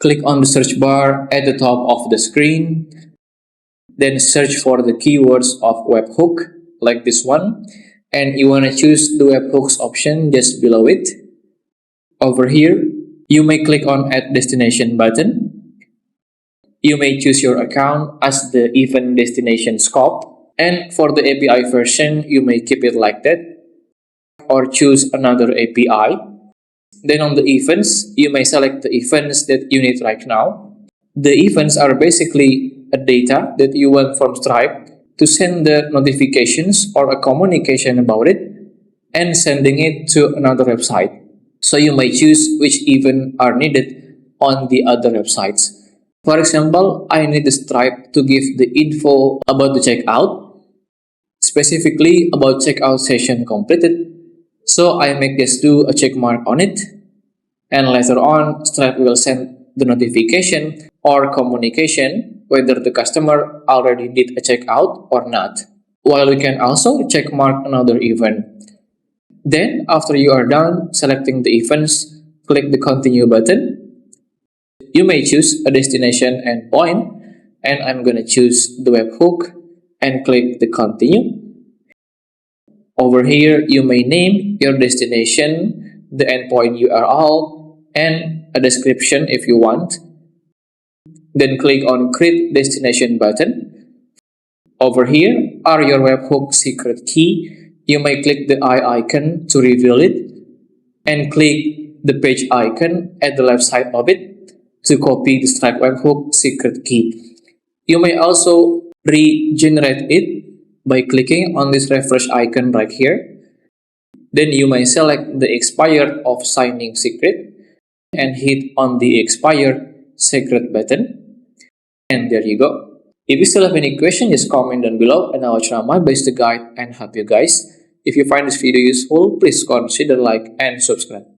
Click on the search bar at the top of the screen. Then search for the keywords of webhook, like this one. And you want to choose the webhooks option just below it. Over here, you may click on Add Destination button. You may choose your account as the event destination scope. And for the API version, you may keep it like that, or choose another API. Then on the events, you may select the events that you need right now. The events are basically a data that you want from Stripe to send the notifications or a communication about it and sending it to another website. So you may choose which event are needed on the other websites. For example, I need the Stripe to give the info about the checkout, specifically about checkout session completed. So I make this do a check mark on it, and later on Stripe will send the notification or communication whether the customer already did a checkout or not. While we can also check mark another event. Then after you are done selecting the events, click the continue button. You may choose a destination endpoint, and I'm gonna choose the webhook and click the continue. Over here, you may name your destination, the endpoint URL, and a description if you want. Then click on Create Destination button. Over here are your webhook secret key. You may click the eye icon to reveal it, and click the page icon at the left side of it to copy the Stripe webhook secret key. You may also regenerate it by clicking on this refresh icon right here. Then you may select the expired of signing secret and hit on the expired secret button. And there you go. If you still have any questions, just comment down below and I will try my best to guide and help you guys. If you find this video useful, please consider like and subscribe.